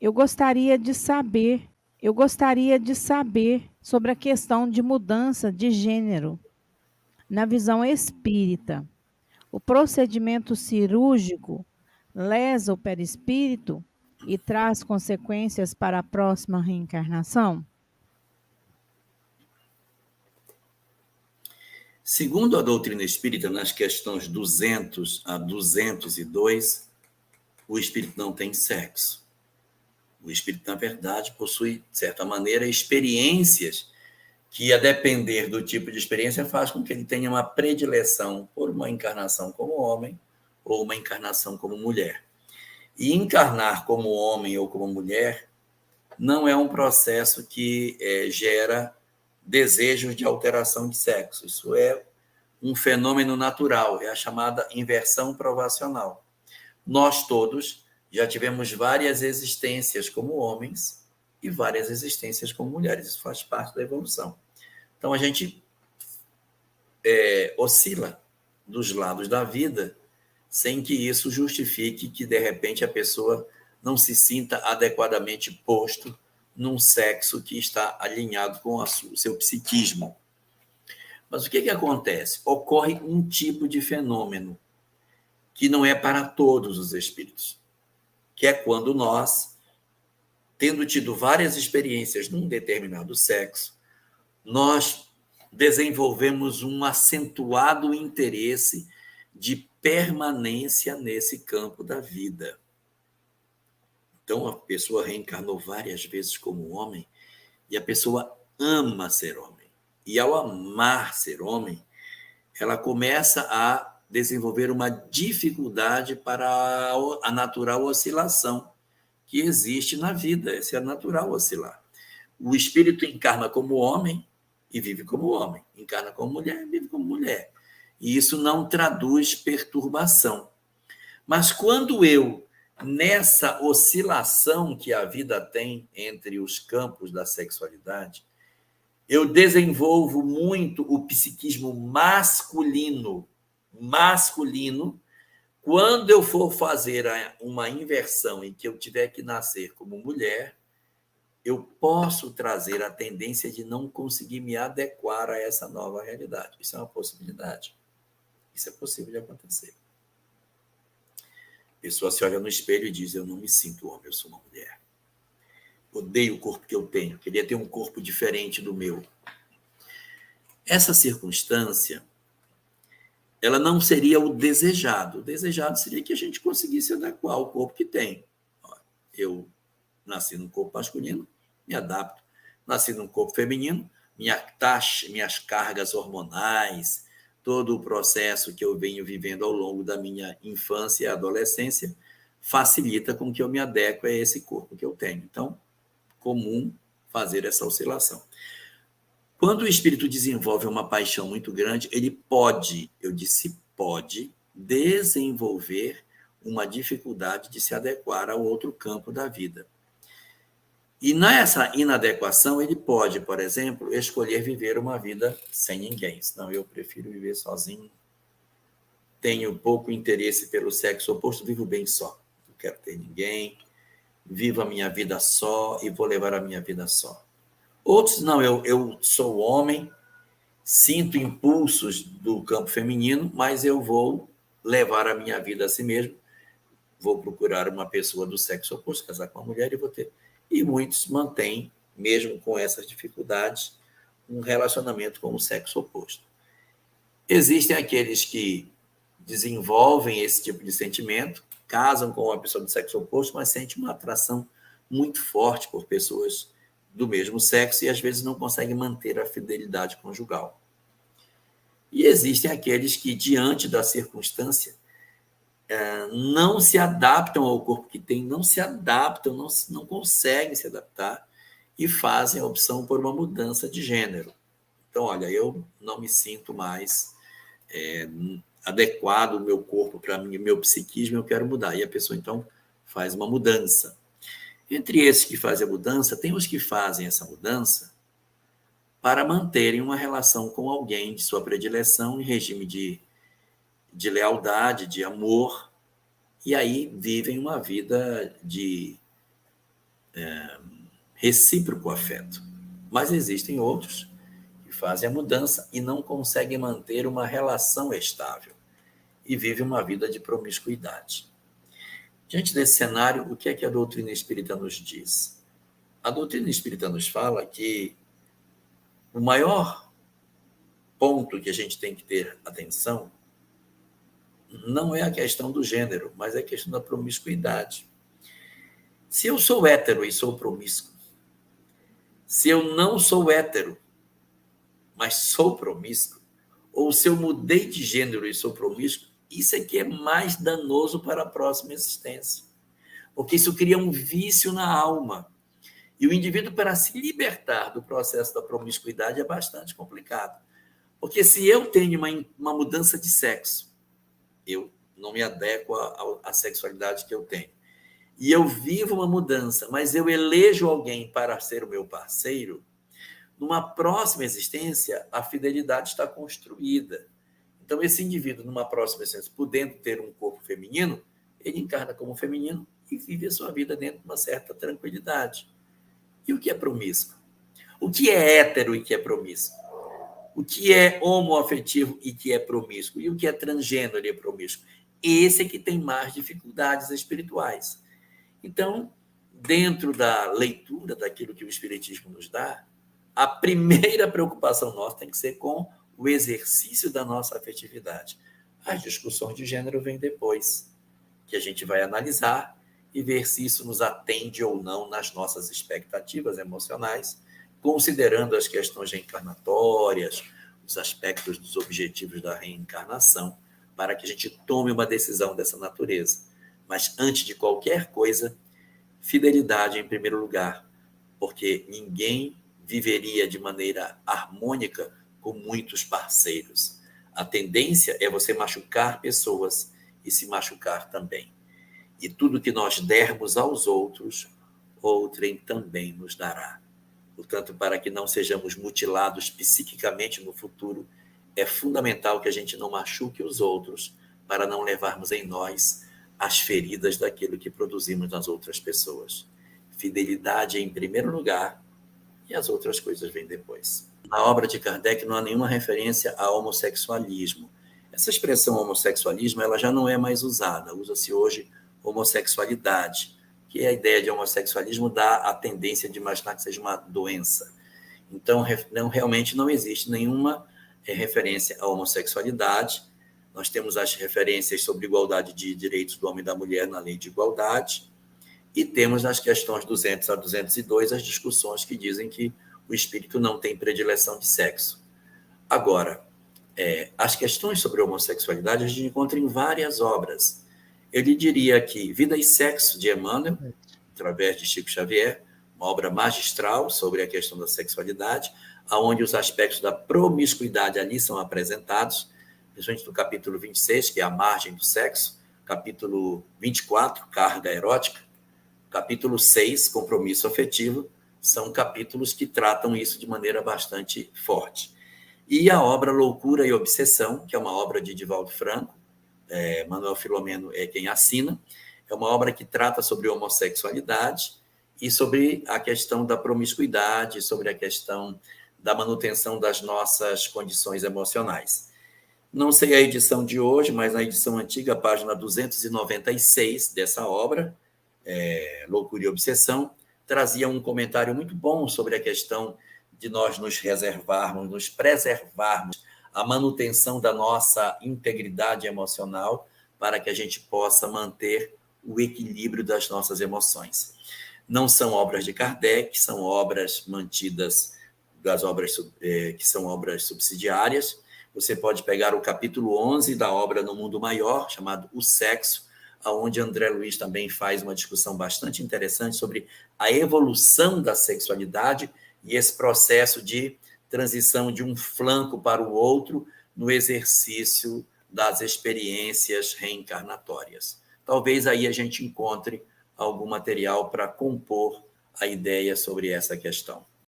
Eu gostaria de saber, eu gostaria de saber sobre a questão de mudança de gênero na visão espírita. O procedimento cirúrgico lesa o perispírito e traz consequências para a próxima reencarnação? Segundo a doutrina espírita, nas questões 200 a 202, o espírito não tem sexo. O espírito, na verdade, possui, de certa maneira, experiências que, a depender do tipo de experiência, faz com que ele tenha uma predileção por uma encarnação como homem ou uma encarnação como mulher. E encarnar como homem ou como mulher não é um processo que gera desejos de alteração de sexo. Isso é um fenômeno natural, é a chamada inversão provacional. Nós todos já tivemos várias existências como homens e várias existências como mulheres. Isso faz parte da evolução. Então, a gente oscila dos lados da vida sem que isso justifique que, de repente, a pessoa não se sinta adequadamente posto num sexo que está alinhado com o seu psiquismo. Mas o que acontece? Ocorre um tipo de fenômeno que não é para todos os espíritos, que é quando nós, tendo tido várias experiências num determinado sexo, nós desenvolvemos um acentuado interesse de permanência nesse campo da vida. Então, a pessoa reencarnou várias vezes como homem e a pessoa ama ser homem. E ao amar ser homem, ela começa a desenvolver uma dificuldade para a natural oscilação que existe na vida. Essa é a natural oscilar. O espírito encarna como homem e vive como homem. Encarna como mulher e vive como mulher. E isso não traduz perturbação. Mas quando eu, nessa oscilação que a vida tem entre os campos da sexualidade, eu desenvolvo muito o psiquismo masculino. Quando eu for fazer uma inversão em que eu tiver que nascer como mulher, eu posso trazer a tendência de não conseguir me adequar a essa nova realidade. Isso é uma possibilidade. Isso é possível de acontecer. A pessoa se olha no espelho e diz: eu não me sinto homem, eu sou uma mulher. Odeio o corpo que eu tenho, queria ter um corpo diferente do meu. Essa circunstância, ela não seria o desejado. O desejado seria que a gente conseguisse adequar ao corpo que tem. Eu nasci num corpo masculino, me adapto. Nasci num corpo feminino, minhas cargas hormonais, todo o processo que eu venho vivendo ao longo da minha infância e adolescência facilita com que eu me adeque a esse corpo que eu tenho. Então, comum fazer essa oscilação. Quando o espírito desenvolve uma paixão muito grande, ele pode, eu disse pode, desenvolver uma dificuldade de se adequar ao outro campo da vida. E nessa inadequação, ele pode, por exemplo, escolher viver uma vida sem ninguém. Senão, eu prefiro viver sozinho, tenho pouco interesse pelo sexo oposto, vivo bem só. Não quero ter ninguém, vivo a minha vida só e vou levar a minha vida só. Outros, não, eu sou homem, sinto impulsos do campo feminino, mas eu vou levar a minha vida a si mesmo, vou procurar uma pessoa do sexo oposto, casar com uma mulher e vou ter. E muitos mantêm, mesmo com essas dificuldades, um relacionamento com o sexo oposto. Existem aqueles que desenvolvem esse tipo de sentimento, casam com uma pessoa do sexo oposto, mas sentem uma atração muito forte por pessoas do mesmo sexo e às vezes não conseguem manter a fidelidade conjugal. E existem aqueles que, diante da circunstância, não se adaptam ao corpo que têm, não se adaptam, não conseguem se adaptar e fazem a opção por uma mudança de gênero. Então, olha, eu não me sinto mais adequado o meu corpo para mim, meu psiquismo, eu quero mudar. E a pessoa, então, faz uma mudança. Entre esses que fazem a mudança, tem os que fazem essa mudança para manterem uma relação com alguém de sua predileção em regime de lealdade, de amor, e aí vivem uma vida de recíproco afeto. Mas existem outros que fazem a mudança e não conseguem manter uma relação estável e vivem uma vida de promiscuidade. Diante desse cenário, o que é que a doutrina espírita nos diz? A doutrina espírita nos fala que o maior ponto que a gente tem que ter atenção não é a questão do gênero, mas é a questão da promiscuidade. Se eu sou hétero e sou promíscuo, se eu não sou hétero, mas sou promíscuo, ou se eu mudei de gênero e sou promíscuo, isso aqui é mais danoso para a próxima existência. Porque isso cria um vício na alma. E o indivíduo, para se libertar do processo da promiscuidade, é bastante complicado. Porque se eu tenho uma mudança de sexo, eu não me adequo à sexualidade que eu tenho, e eu vivo uma mudança, mas eu elejo alguém para ser o meu parceiro, numa próxima existência, a fidelidade está construída. Então, esse indivíduo, numa próxima existência, podendo ter um corpo feminino, ele encarna como feminino e vive a sua vida dentro de uma certa tranquilidade. E o que é promíscuo? O que é hétero e que é promíscuo? O que é homoafetivo e que é promíscuo? E o que é transgênero e é promíscuo? Esse é que tem mais dificuldades espirituais. Então, dentro da leitura daquilo que o Espiritismo nos dá, a primeira preocupação nossa tem que ser com o exercício da nossa afetividade. As discussões de gênero vêm depois, que a gente vai analisar e ver se isso nos atende ou não nas nossas expectativas emocionais, considerando as questões reencarnatórias, os aspectos dos objetivos da reencarnação, para que a gente tome uma decisão dessa natureza. Mas, antes de qualquer coisa, fidelidade em primeiro lugar, porque ninguém viveria de maneira harmônica com muitos parceiros. A tendência é você machucar pessoas e se machucar também. E tudo que nós dermos aos outros, outrem também nos dará. Portanto, para que não sejamos mutilados psiquicamente no futuro, é fundamental que a gente não machuque os outros, para não levarmos em nós as feridas daquilo que produzimos nas outras pessoas. Fidelidade em primeiro lugar, e as outras coisas vêm depois. Na obra de Kardec não há nenhuma referência a homossexualismo. Essa expressão homossexualismo ela já não é mais usada, usa-se hoje homossexualidade, que a ideia de homossexualismo dá a tendência de imaginar que seja uma doença. Então, realmente não existe nenhuma referência à homossexualidade. Nós temos as referências sobre igualdade de direitos do homem e da mulher na lei de igualdade, e temos nas questões 200 a 202 as discussões que dizem que o espírito não tem predileção de sexo. Agora, as questões sobre a homossexualidade a gente encontra em várias obras. Eu lhe diria que Vida e Sexo, de Emmanuel, através de Chico Xavier, uma obra magistral sobre a questão da sexualidade, onde os aspectos da promiscuidade ali são apresentados, principalmente no capítulo 26, que é a margem do sexo, capítulo 24, carga erótica, capítulo 6, compromisso afetivo, são capítulos que tratam isso de maneira bastante forte. E a obra Loucura e Obsessão, que é uma obra de Divaldo Franco, Manuel Filomeno é quem assina, é uma obra que trata sobre homossexualidade e sobre a questão da promiscuidade, sobre a questão da manutenção das nossas condições emocionais. Não sei a edição de hoje, mas na edição antiga, página 296 dessa obra, Loucura e Obsessão, trazia um comentário muito bom sobre a questão de nós nos reservarmos, nos preservarmos a manutenção da nossa integridade emocional para que a gente possa manter o equilíbrio das nossas emoções. Não são obras de Kardec, são obras mantidas das obras que são obras subsidiárias. Você pode pegar o capítulo 11 da obra No Mundo Maior, chamado O Sexo, onde André Luiz também faz uma discussão bastante interessante sobre a evolução da sexualidade e esse processo de transição de um flanco para o outro no exercício das experiências reencarnatórias. Talvez aí a gente encontre algum material para compor a ideia sobre essa questão.